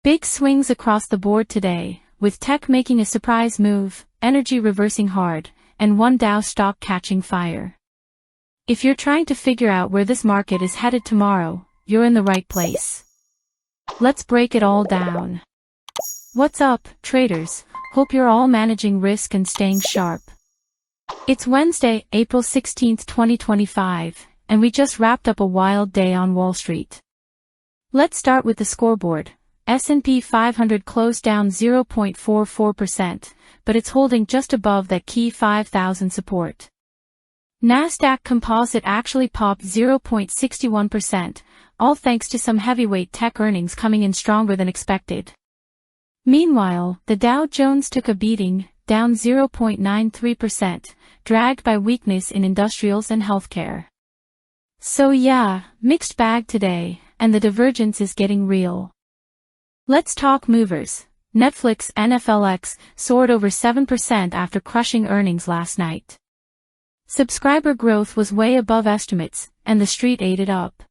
Big swings across the board today, with tech making a surprise move, energy reversing hard, and one Dow stock catching fire. If you're trying to figure out where this market is headed tomorrow, you're in the right place. Let's break it all down. What's up, traders? Hope you're all managing risk and staying sharp. It's Wednesday, April 16, 2025, and we just wrapped up a wild day on Wall Street. Let's start with the scoreboard. S&P 500 closed down 0.44%, but it's holding just above that key 5,000 support. Nasdaq Composite actually popped 0.61%, all thanks to some heavyweight tech earnings coming in stronger than expected. Meanwhile, the Dow Jones took a beating, down 0.93%, dragged by weakness in industrials and healthcare. So yeah, mixed bag today, and the divergence is getting real. Let's talk movers. Netflix NFLX soared over 7% after crushing earnings last night. Subscriber growth was way above estimates, and the street ate it up.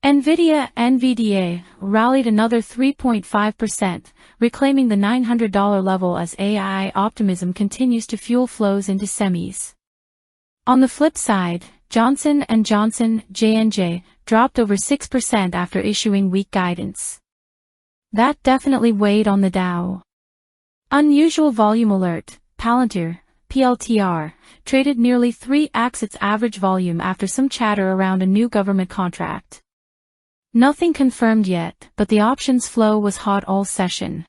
Nvidia NVDA rallied another 3.5%, reclaiming the $900 level as AI optimism continues to fuel flows into semis. On the flip side, Johnson & Johnson J&J dropped over 6% after issuing weak guidance. That definitely weighed on the Dow. Unusual volume alert. Palantir, PLTR, traded nearly 3x its average volume after some chatter around a new government contract. Nothing confirmed yet, but the options flow was hot all session.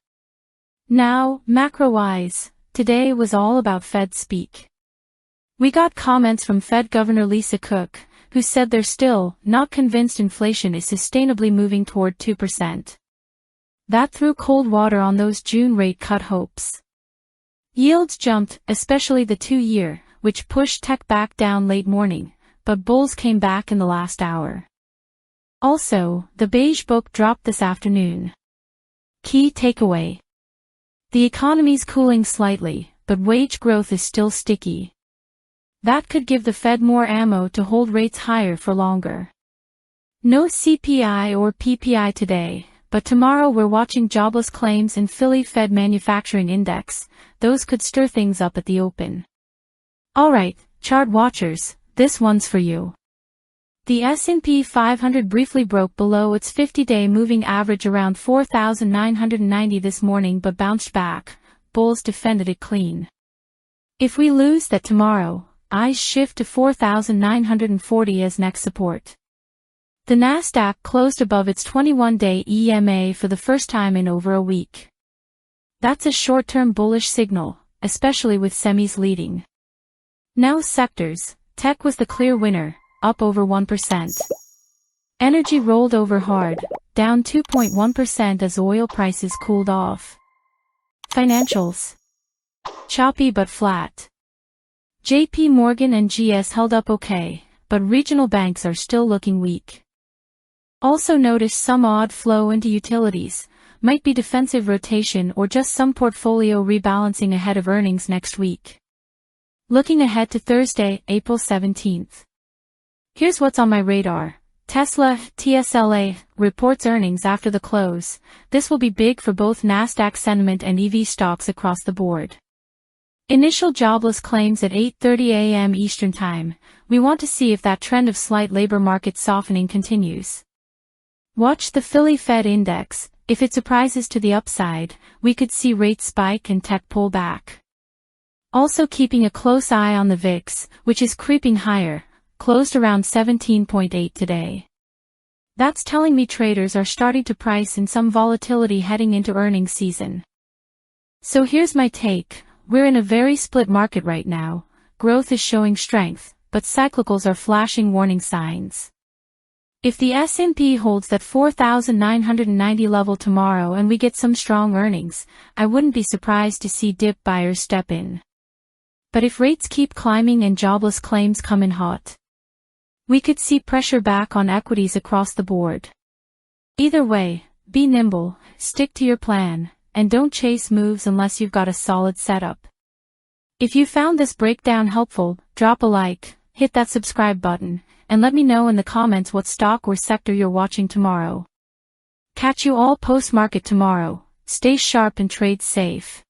Now, macro-wise, today was all about Fed speak. We got comments from Fed Governor Lisa Cook, who said they're still not convinced inflation is sustainably moving toward 2%. That threw cold water on those June rate cut hopes. Yields jumped, especially the 2-year, which pushed tech back down late morning, but bulls came back in the last hour. Also, the Beige Book dropped this afternoon. Key takeaway. The economy's cooling slightly, but wage growth is still sticky. That could give the Fed more ammo to hold rates higher for longer. No CPI or PPI today, but tomorrow we're watching jobless claims and Philly Fed Manufacturing Index. Those could stir things up at the open. Alright, chart watchers, this one's for you. The S&P 500 briefly broke below its 50-day moving average around 4,990 this morning but bounced back. Bulls defended it clean. If we lose that tomorrow, eyes shift to 4,940 as next support. The Nasdaq closed above its 21-day EMA for the first time in over a week. That's a short-term bullish signal, especially with semis leading. Now sectors. Tech was the clear winner, up over 1%. Energy rolled over hard, down 2.1% as oil prices cooled off. Financials. Choppy but flat. JP Morgan and GS held up okay, but regional banks are still looking weak. Also notice some odd flow into utilities, might be defensive rotation or just some portfolio rebalancing ahead of earnings next week. Looking ahead to Thursday, April 17th. Here's what's on my radar. Tesla, TSLA, reports earnings after the close. This will be big for both Nasdaq sentiment and EV stocks across the board. Initial jobless claims at 8:30 a.m. Eastern Time. We want to see if that trend of slight labor market softening continues. Watch the Philly Fed Index. If it surprises to the upside, we could see rates spike and tech pull back. Also keeping a close eye on the VIX, which is creeping higher, closed around 17.8 today. That's telling me traders are starting to price in some volatility heading into earnings season. So here's my take. We're in a very split market right now. Growth is showing strength, but cyclicals are flashing warning signs. If the S&P holds that 4,990 level tomorrow and we get some strong earnings, I wouldn't be surprised to see dip buyers step in. But if rates keep climbing and jobless claims come in hot, we could see pressure back on equities across the board. Either way, be nimble, stick to your plan, and don't chase moves unless you've got a solid setup. If you found this breakdown helpful, drop a like, hit that subscribe button, and let me know in the comments what stock or sector you're watching tomorrow. Catch you all post-market tomorrow. Stay sharp and trade safe.